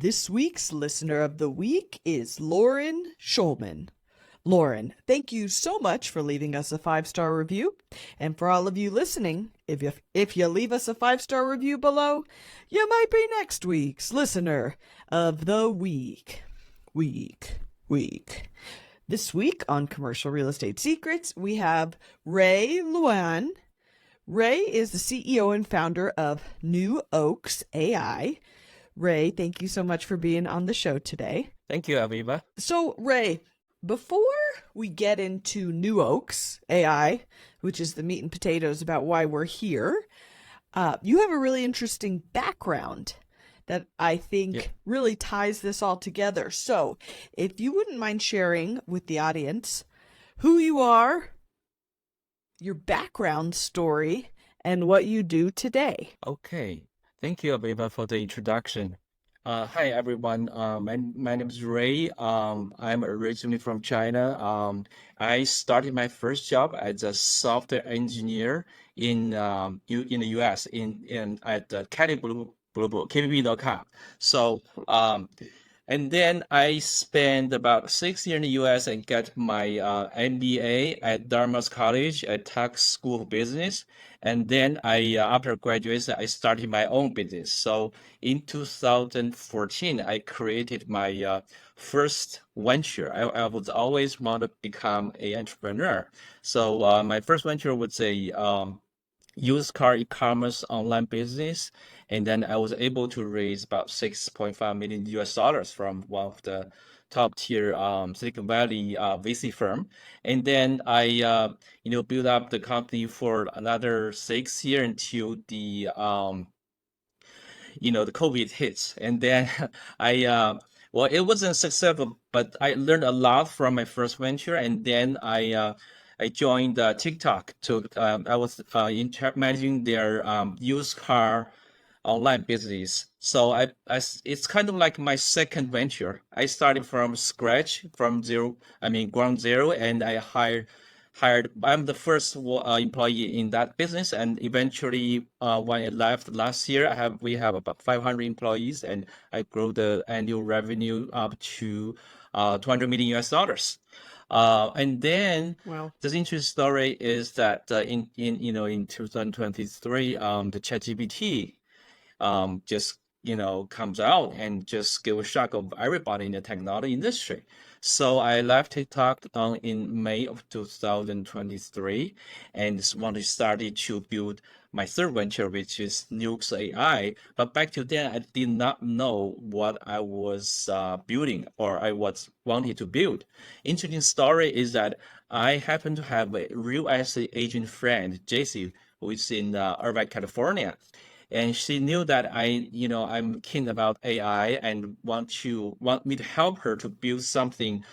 This week's listener of the week is Lauren Schulman. Lauren, thank you so much for leaving us a 5-star review. And for all of you listening, if you leave us a 5-star review below, you might be next week's listener of the week. Week. This week on Commercial Real Estate Secrets, we have Ray Luan. Ray is the CEO and founder of New Oaks AI. Ray, thank you so much for being on the show today. Thank you, Aviva. So, Ray, before we get into New Oaks AI, which is the meat and potatoes about why we're here, you have a really interesting background that I think really ties this all together. So, if you wouldn't mind sharing with the audience who you are, your background story, and what you do today. Okay. Thank you, Aviva, for the introduction. Hi, everyone. My name is Ray. I'm originally from China. I started my first job as a software engineer in the US at KBB.com. So and then I spent about 6 years in the US and got my MBA at Dartmouth College at Tech School of Business. And then after graduation, I started my own business. So in 2014, I created my first venture. I was always want to become an entrepreneur. So my first venture was a used car e-commerce online business, and then I was able to raise about 6.5 million US dollars from one of the top tier Silicon Valley VC firm. And then I built up the company for another 6 years until the COVID hits. And then well, it wasn't successful, but I learned a lot from my first venture. And then I joined TikTok. I was managing their used car online business. So it's kind of like my second venture. I started from scratch, from zero, ground zero, and I hired. I'm the first employee in that business, and eventually, when I left last year, we have about 500 employees, and I grew the annual revenue up to 200 million US dollars. And then Wow. the interesting story is that in 2023, the ChatGPT just comes out and just give a shock of everybody in the technology industry. So I left TikTok in May of 2023 and wanted to start to build my third venture, which is Nukes AI. But back to then, I did not know what I was building or I was wanted to build. Interesting story is that I happen to have a real estate agent friend, JC, who is in Irvine, California, and she knew that I'm keen about AI and want me to help her to build something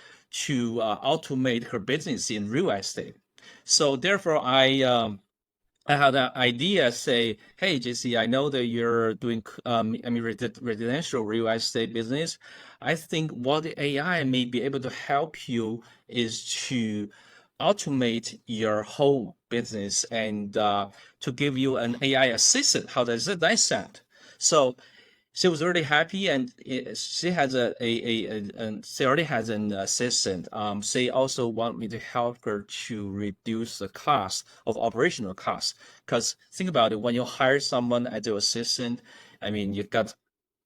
to automate her business in real estate. So therefore, I had an idea, say, hey, JC, I know that you're doing, residential real estate business. I think what the AI may be able to help you is to automate your whole business and to give you an AI assistant. How does that sound? So she was really happy, and she has she already has an assistant. She also want me to help her to reduce the cost of operational costs. Because think about it, when you hire someone as your assistant, you got to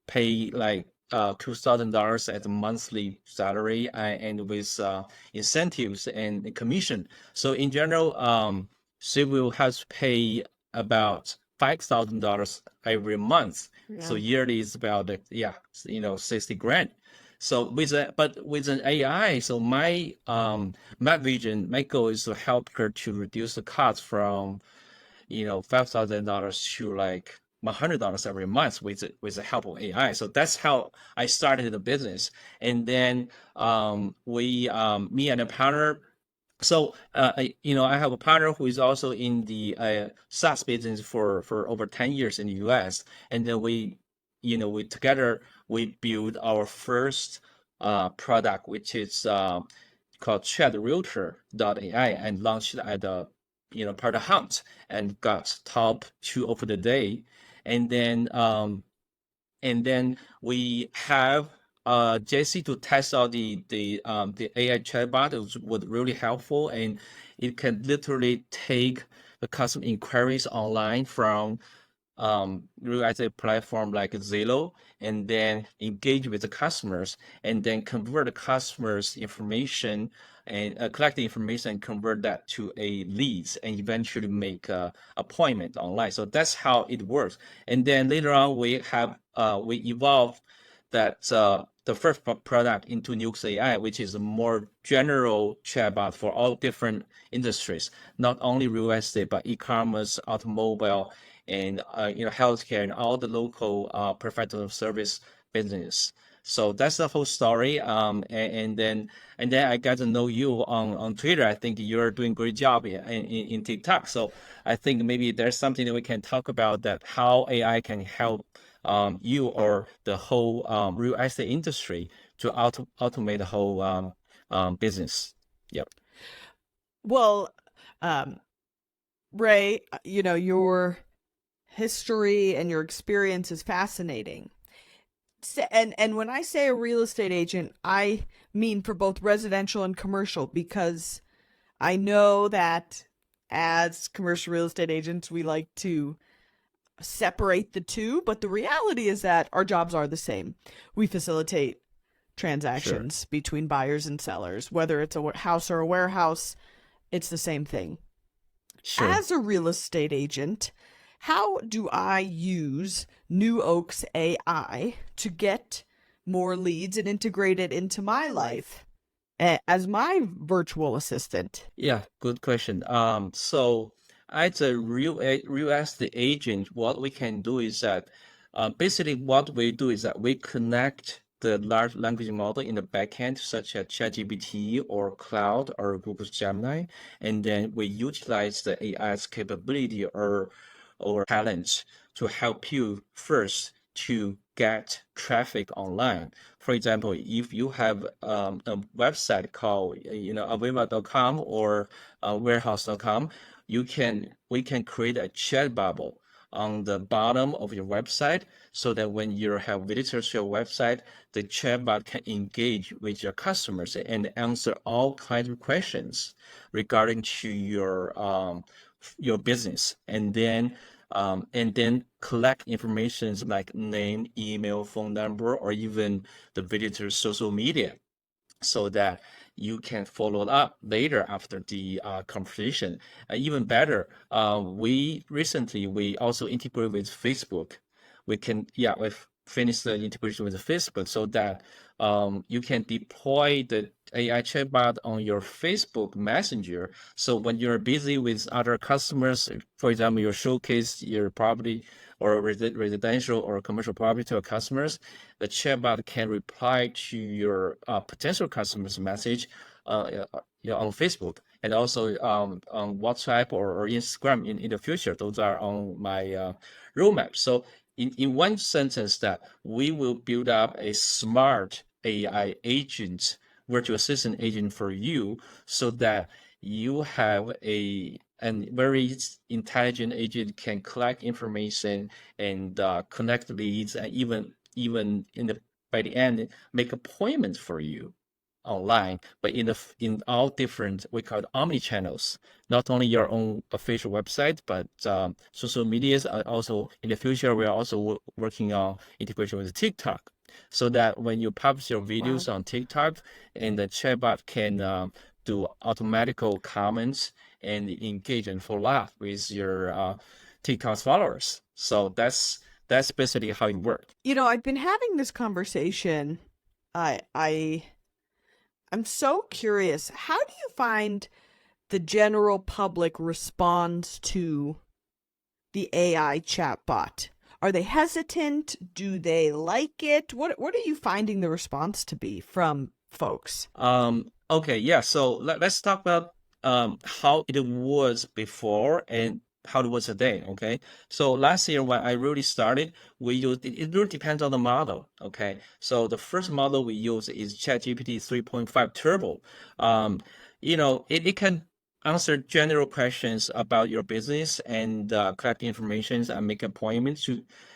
pay like $2,000 as a monthly salary and with incentives and commission. So in general, she will have to pay about $5,000 every month. So Yeah. yearly is about 60 grand. So with an AI, so my goal is to help her to reduce the cost from $5,000 to like $100 every month with the help of AI. So that's how I started the business. And then me and a partner. So I have a partner who is also in the SaaS business for over 10 years in the US. And then we together we built our first product, which is called AI, and launched at the part of Hunt and got top 2 over the day. And then and then we have JC to test out the AI chatbot. It was really helpful, and it can literally take the customer inquiries online from realize a platform like Zillow, and then engage with the customers, and then convert the customers' information and collect the information and convert that to a leads, and eventually make a appointment online. So that's how it works. And then later on, we evolve that the first product into Nukes AI, which is a more general chatbot for all different industries, not only real estate but e-commerce, automobile, and healthcare, and all the local professional service business. So that's the whole story. And then I got to know you on Twitter. I think you're doing a great job in TikTok. So I think maybe there's something that we can talk about, that how AI can help you or the whole real estate industry to automate the whole business. Yep. Well, Ray, your history and your experience is fascinating. And when I say a real estate agent, I mean for both residential and commercial, because I know that as commercial real estate agents, we like to separate the two, but the reality is that our jobs are the same. We facilitate Sure. transactions between buyers and sellers, whether it's a house or a warehouse, it's the same thing. Sure. As a real estate agent, how do I use New Oaks AI to get more leads and integrate it into my life as my virtual assistant? Yeah, good question. So as a real estate agent, what we can do is that basically what we do is that we connect the large language model in the backend, such as ChatGPT or Cloud or Google Gemini, and then we utilize the AI's capability or talents to help you first to get traffic online. For example, if you have a website called Aviva.com or warehouse.com, we can create a chat bubble on the bottom of your website, so that when you have visitors to your website, the chatbot can engage with your customers and answer all kinds of questions regarding to your business, and then collect information like name, email, phone number, or even the visitor's social media, so that you can follow up later after the conversation. Even better, we also integrate with Facebook. We've finished the integration with Facebook, so that you can deploy the AI chatbot on your Facebook Messenger. So when you're busy with other customers, for example, you showcase your property or residential or commercial property to your customers, the chatbot can reply to your potential customers' message on Facebook, and also on WhatsApp or Instagram in the future. Those are on my roadmap. So in one sentence, that we will build up a smart AI agent, virtual assistant agent for you, so that you have a very intelligent agent, can collect information and connect leads, and even by the end make appointments for you online, but in all different, we call it omni channels, not only your own official website, but social medias are also in the future. We are also working on integration with TikTok, so that when you publish your Wow. videos on TikTok, and the chatbot can do automatical comments and engage and follow up with your TikTok's followers. So that's basically how it works. I've been having this conversation. I'm so curious. How do you find the general public responds to the AI chatbot? Are they hesitant? Do they like it? What are you finding the response to be from folks? Okay, yeah. So let's talk about how it was before and how it was today. Okay. So last year when I really started, we used it really depends on the model. Okay. So the first model we use is ChatGPT 3.5 Turbo. It can answer general questions about your business and collect information and make appointments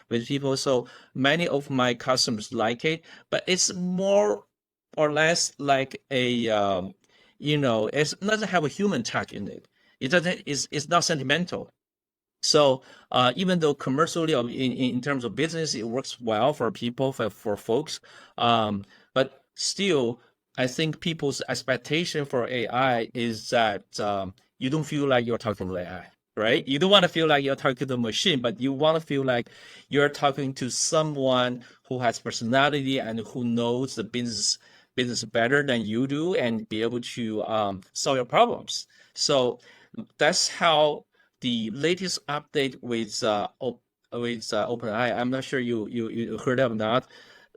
with with people. So many of my customers like it, but it's more or less like a it doesn't have a human touch in it. It doesn't. It's not sentimental. So even though commercially or in terms of business, it works well for people, for folks, but still, I think people's expectation for AI is that you don't feel like you're talking to AI, right? You don't want to feel like you're talking to the machine, but you want to feel like you're talking to someone who has personality and who knows the business better than you do and be able to solve your problems. So that's how the latest update with OpenAI. I'm not sure you heard of that.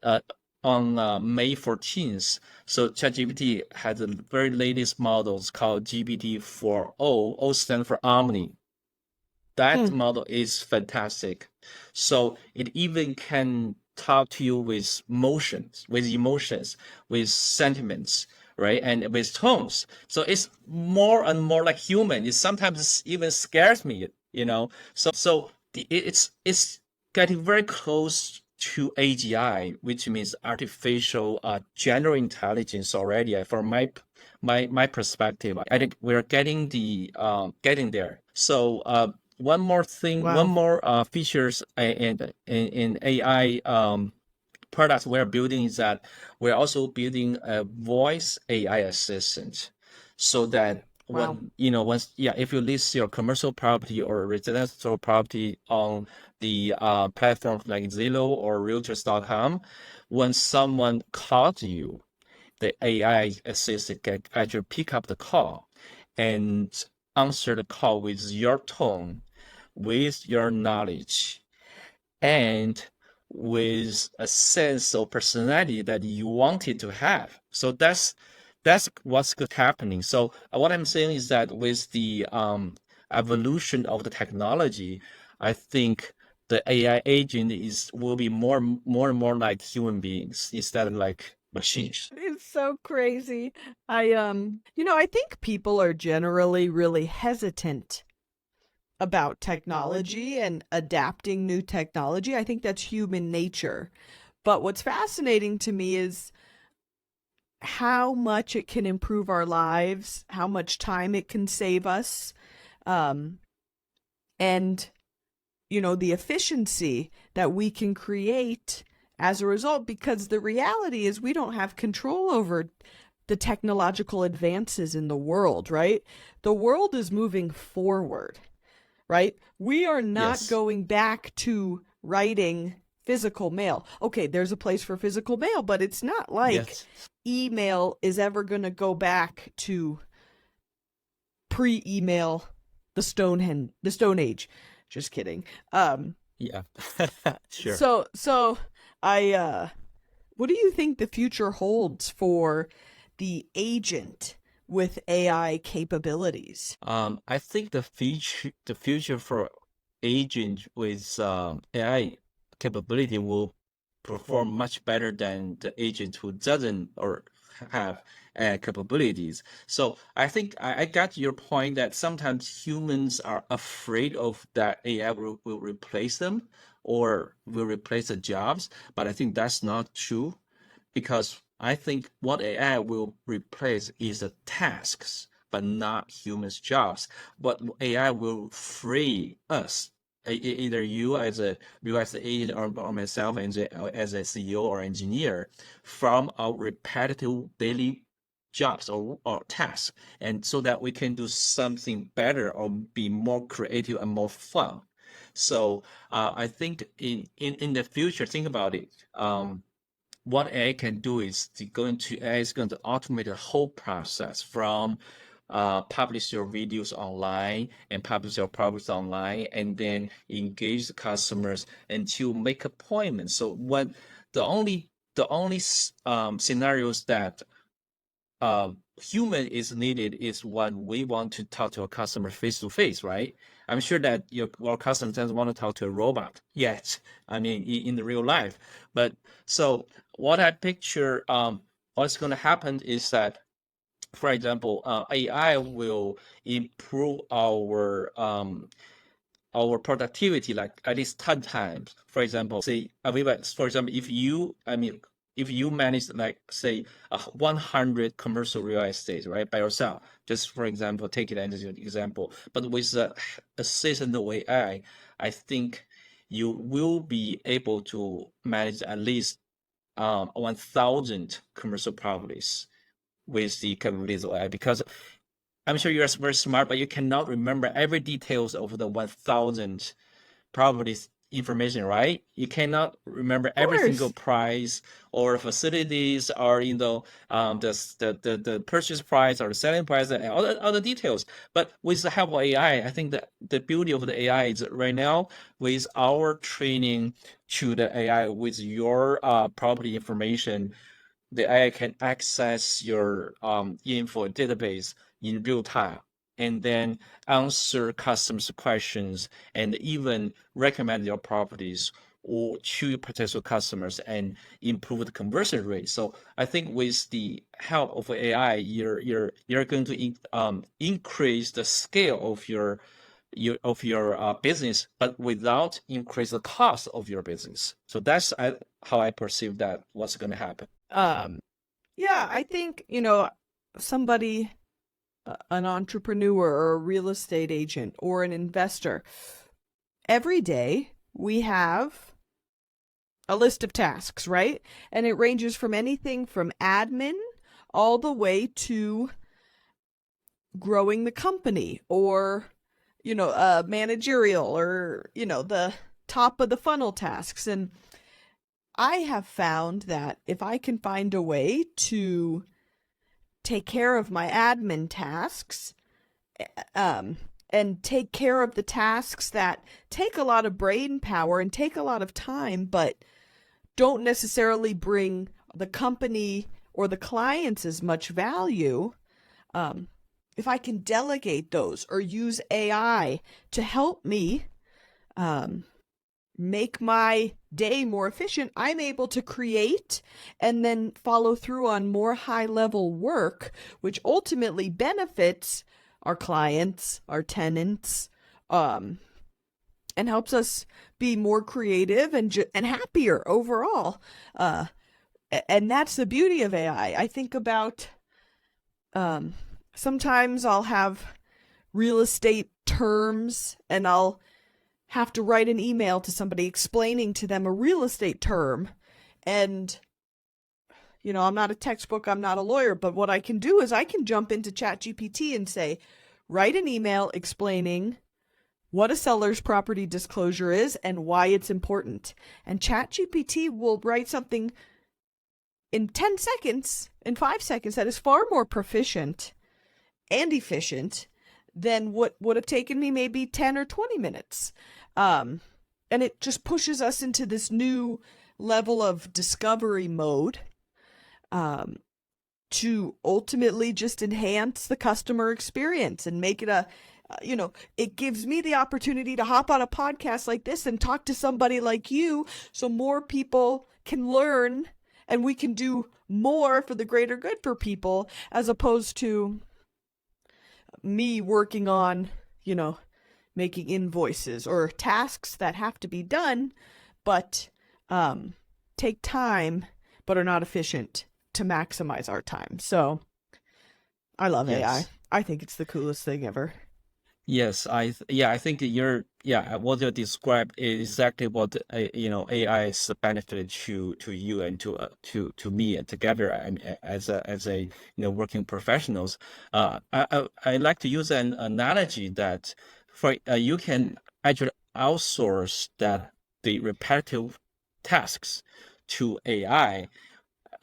Uh, on May 14th, so ChatGPT has the very latest models called GPT-4o. O stands for Omni. That Hmm. model is fantastic. So it even can talk to you with motions, with emotions, with sentiments, right? And with tones. So it's more and more like human. It sometimes even scares me, you know? So it's getting very close to AGI, which means artificial general intelligence already. From my perspective, I think we're getting there. So one more thing, one Wow. more features in AI products we're building is that we're also building a voice AI assistant, so that Wow. if you list your commercial property or residential property on the platforms like Zillow or Realtors.com, when someone calls you, the AI assistant can actually pick up the call and answer the call with your tone, with your knowledge, and with a sense of personality that you wanted to have. So that's what's good happening. So what I'm saying is that with the evolution of the technology, I think the AI agent will be more and more like human beings instead of like machines. It's so crazy. I think people are generally really hesitant about technology and adapting new technology. I think that's human nature. But what's fascinating to me is how much it can improve our lives, how much time it can save us, um, and, the efficiency that we can create as a result, because the reality is we don't have control over the technological advances in the world, right? The world is moving forward, right? We are not Yes. going back to writing physical mail. Okay, there's a place for physical mail, but it's not like Yes. email is ever going to go back to pre-email, the Stone Age. Just kidding. Yeah. Sure. So I what do you think the future holds for the agent with AI capabilities? I think the future for agent with AI capability will perform much better than the agent who doesn't or have capabilities. So I think I got your point that sometimes humans are afraid of that AI will replace them or will replace the jobs, but I think that's not true, because I think what AI will replace is the tasks, but not humans' jobs. But AI will free us, either you as the agent, or myself as a CEO or engineer, from our repetitive daily jobs or tasks, and so that we can do something better or be more creative and more fun. So I think in the future, think about it. What AI can do is AI is going to automate the whole process from publish your videos online and publish your products online, and then engage the customers and to make appointments. So when the only scenarios that human is needed is when we want to talk to a customer face to face, right? I'm sure that our customer doesn't want to talk to a robot yet. I mean, in the real life. But so what I picture, what's going to happen is that, for example, AI will improve our our productivity, like at least 10 times. For example, say Aviva, for example, if you manage like say 100 commercial real estate, right, by yourself, just for example, take it as an example, but with a assistant AI, I think you will be able to manage at least 1,000 commercial properties with the capabilities of AI, because I'm sure you're very smart, but you cannot remember every details of the 1,000 properties information, right? You cannot remember Of every single course. price or facilities or the purchase price or the selling price and all the details. But with the help of AI, I think that the beauty of the AI is right now with our training to the AI with your property information, the AI can access your info database in real time and then answer customers' questions and even recommend your properties or to potential customers and improve the conversion rate. So I think with the help of AI, you're going to increase the scale of your business, but without increase the cost of your business. So that's how I perceive that what's going to happen. Um, yeah, I think, somebody, an entrepreneur or a real estate agent or an investor, every day we have a list of tasks, right? And it ranges from anything from admin all the way to growing the company or, managerial or, the top of the funnel tasks. And I have found that if I can find a way to take care of my admin tasks, um, and take care of the tasks that take a lot of brain power and take a lot of time, but don't necessarily bring the company or the clients as much value. Um, if I can delegate those or use AI to help me um, make my day more efficient, I'm able to create and then follow through on more high level work, which ultimately benefits our clients, our tenants, um, and helps us be more creative and happier overall. And that's the beauty of AI. I think about um, sometimes I'll have real estate terms and I'll have to write an email to somebody explaining to them a real estate term. And, I'm not a textbook, I'm not a lawyer, but what I can do is I can jump into ChatGPT and say, write an email explaining what a seller's property disclosure is and why it's important. And ChatGPT will write something in 10 seconds, in 5 seconds, that is far more proficient and efficient than what would have taken me maybe 10 or 20 minutes. And it just pushes us into this new level of discovery mode, to ultimately just enhance the customer experience and make it it gives me the opportunity to hop on a podcast like this and talk to somebody like you so more people can learn and we can do more for the greater good for people, as opposed to me working on, making invoices or tasks that have to be done, but take time, but are not efficient to maximize our time. So I love AI. Yes. I think it's the coolest thing ever. Yes, I think what you described is exactly what AI's benefit to you and to me and together and as a working professionals. I like to use an analogy that for you can actually outsource that the repetitive tasks to AI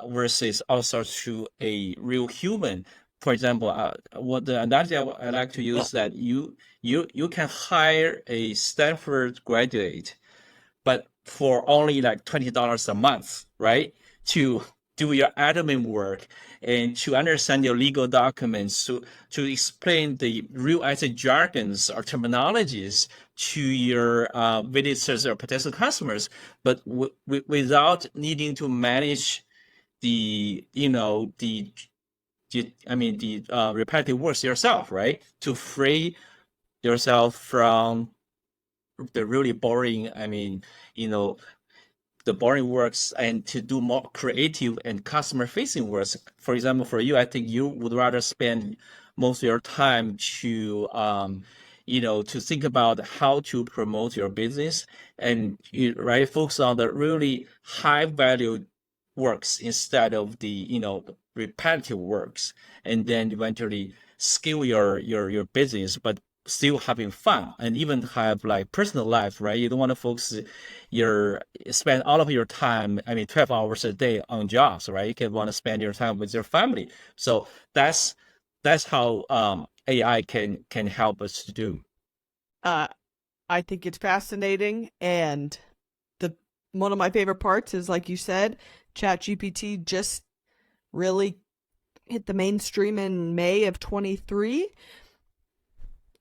versus outsource to a real human. For example, what the analogy I like to use that you can hire a Stanford graduate, but for only like $20 a month, right? To do your admin work and to understand your legal documents, to explain the real estate jargons or terminologies to your visitors or potential customers, but without needing to manage the repetitive works yourself, right? To free yourself from the really boring, I mean, you know, the boring works and to do more creative and customer facing works. For example, for you, I think you would rather spend most of your time to, to think about how to promote your business and right, focus on the really high value works instead of the, repetitive works, and then eventually scale your business, but still having fun and even have like personal life, right? You don't want to focus your spend all of your time, I mean, 12 hours a day on jobs, right? You can want to spend your time with your family. So that's how AI can help us to do. Uh, I think it's fascinating, and the one of my favorite parts is, like you said, ChatGPT just really hit the mainstream in May of 23.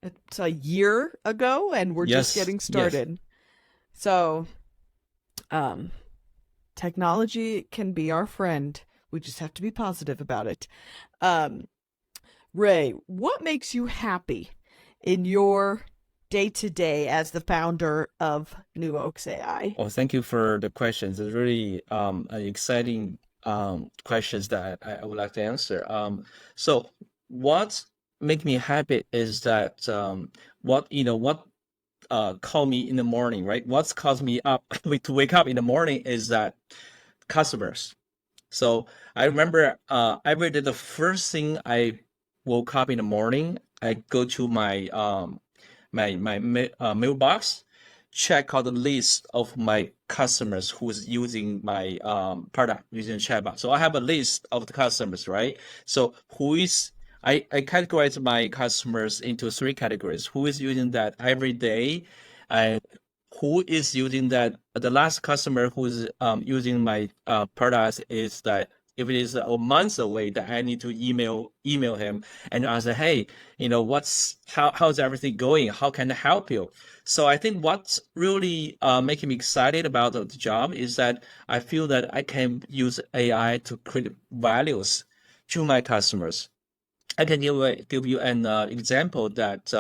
It's a year ago, and we're just Yes, getting yes. started. So, um, technology can be our friend. We just have to be positive about it. Um, Ray, what makes you happy in your day to day as the founder of New Oaks AI? Well, thank you for the questions. It's really an exciting questions that I would like to answer. So what make me happy is that what call me in the morning, right? What's caused me up to wake up in the morning is that customers. So I remember every day the first thing I woke up in the morning, I go to my mailbox, check out the list of my customers who's using my product using chatbot. So I have a list of the customers, right? So who is I categorize my customers into three categories. Who is using that every day? And who is using that? The last customer who's using my products is that if it is a month away, that I need to email him and ask, hey, what's how's everything going? How can I help you? So I think what's really making me excited about the job is that I feel that I can use AI to create values to my customers. I can give you an example that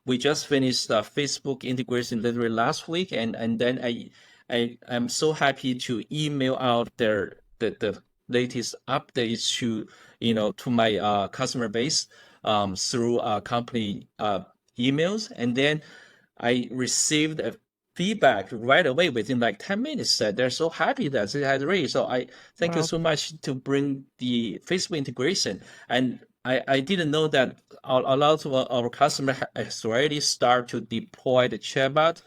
we just finished Facebook integration literally last week, and then I am so happy to email out the latest updates to to my customer base through company emails, and then I received a feedback right away within like 10 minutes that they're so happy that it had reached. So I thank you Wow. so much to bring the Facebook integration. And I didn't know that a lot of our customer has already started to deploy the chatbot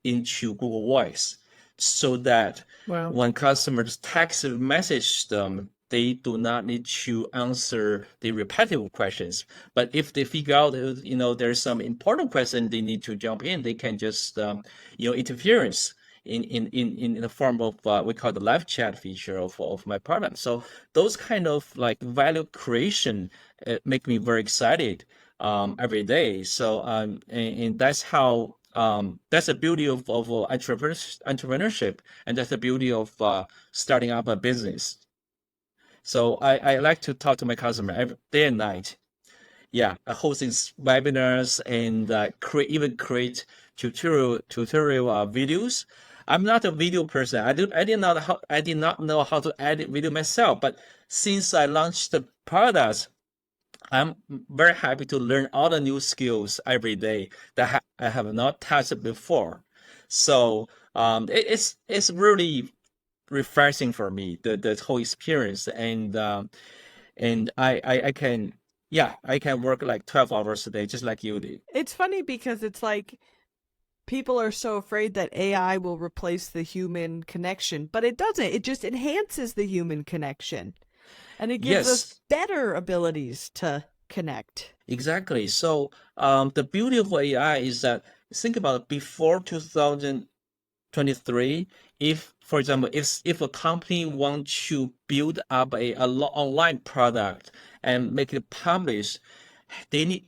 into Google Voice so that Wow. when customers text message them, they do not need to answer the repetitive questions. But if they figure out, there's some important question they need to jump in, they can just, interference in the form of we call the live chat feature of my product. So those kind of like value creation make me very excited every day. So and that's how that's the beauty of entrepreneurship, and that's the beauty of starting up a business. So I like to talk to my customer every day and night. Yeah, hosting webinars and create tutorial videos. I'm not a video person. I did not know how to edit video myself. But since I launched the products, I'm very happy to learn all the new skills every day that I have not touched before. So it's really refreshing for me, the whole experience, and I can, yeah, I can work like 12 hours a day just like you did. It's funny because it's like people are so afraid that AI will replace the human connection, but it doesn't. It just enhances the human connection, and it gives us Yes, better abilities to connect. exactly. So the beauty of AI is that think about it, before 2023, if for example, if a company wants to build up online product and make it publish, they need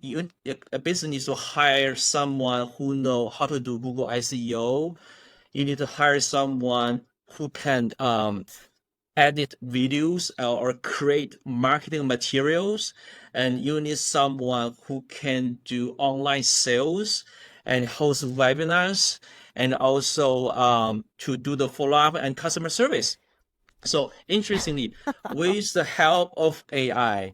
a business needs to hire someone who know how to do Google SEO. You need to hire someone who can edit videos or create marketing materials, and you need someone who can do online sales and host webinars, and also to do the follow-up and customer service. So interestingly, with the help of AI,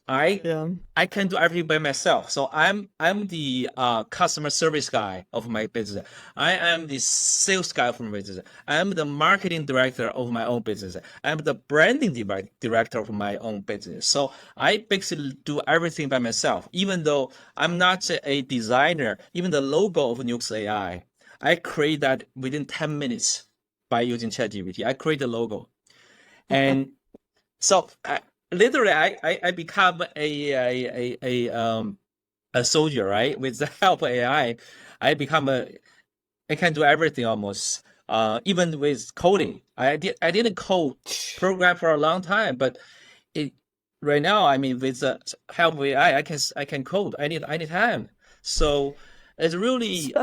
Yeah. I can do everything by myself. So I'm the customer service guy of my business. I am the sales guy of my business. I am the marketing director of my own business. I'm the branding director of my own business. So I basically do everything by myself. Even though I'm not a designer, even the logo of Nukes AI, I create that within 10 minutes by using ChatGPT. I create the logo. And so literally, I become a soldier, right? With the help of AI, I become I can do everything almost. Even with coding, I didn't code program for a long time, but it right now, I mean, with the help of AI, I can code anytime. So it's really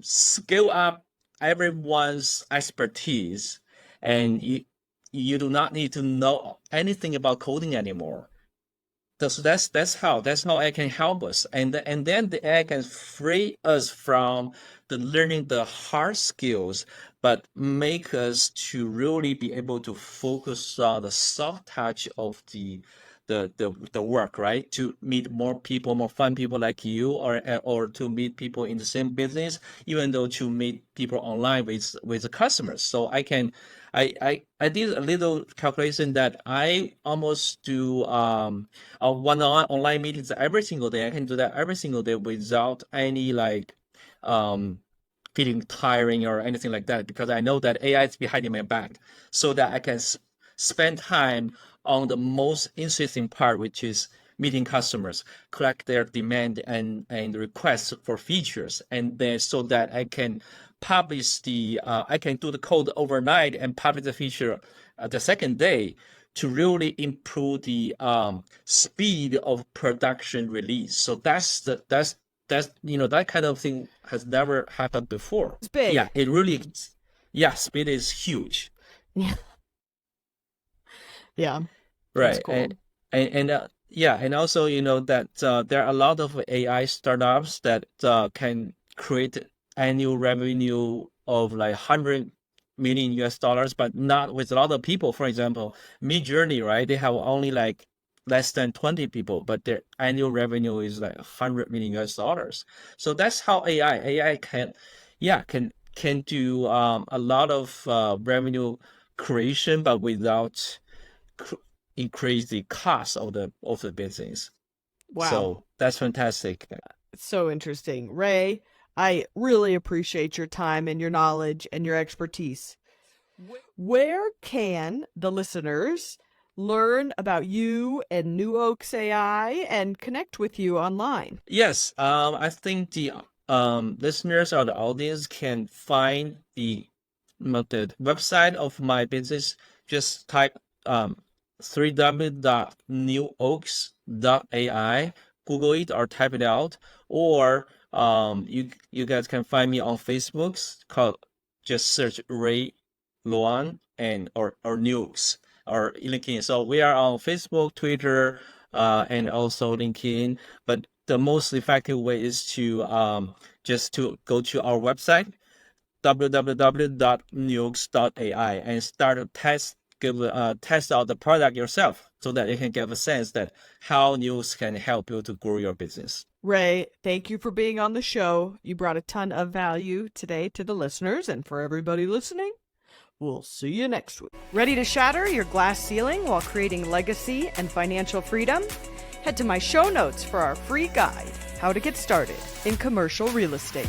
scale up everyone's expertise, and you do not need to know anything about coding anymore. So that's how AI can help us, and then the AI can free us from the learning the hard skills, but make us to really be able to focus on the soft touch of the work, right? To meet more people, more fun people like you, or to meet people in the same business, even though to meet people online with the customers. So I did a little calculation that I almost do one-on-one online meetings every single day. I can do that every single day without any like um feeling tiring or anything like that, because I know that AI is behind my back, so that I can spend time on the most interesting part, which is meeting customers, collect their demand and requests for features, and then so that I can publish I can do the code overnight and publish the feature the second day to really improve the speed of production release. So that's that kind of thing has never happened before. It's big. Yeah, it really, yeah, speed is huge. Yeah. Yeah. That's Right. cool. Yeah, and also that there are a lot of AI startups that can create annual revenue of like 100 million US dollars, but not with a lot of people. For example, Midjourney, right? They have only like less than 20 people, but their annual revenue is like 100 million US dollars. So that's how AI can, yeah, can do a lot of revenue creation, but without cr- increase the cost of the business. Wow. So that's fantastic. It's so interesting. Ray, I really appreciate your time and your knowledge and your expertise. Where can the listeners learn about you and New Oaks AI and connect with you online? Yes, I think the listeners or the audience can find the website of my business. Just type www.newoaks.ai, Google it or type it out, or you guys can find me on Facebook. Just search Ray Luan or Nukes or LinkedIn. So we are on Facebook, Twitter, and also LinkedIn. But the most effective way is to just to go to our website, www.nukes.ai, and start to test out the product yourself, so that you can get a sense that how Nukes can help you to grow your business. Ray, thank you for being on the show. You brought a ton of value today to the listeners, and for everybody listening, we'll see you next week. Ready to shatter your glass ceiling while creating legacy and financial freedom? Head to my show notes for our free guide, How to Get Started in Commercial Real Estate.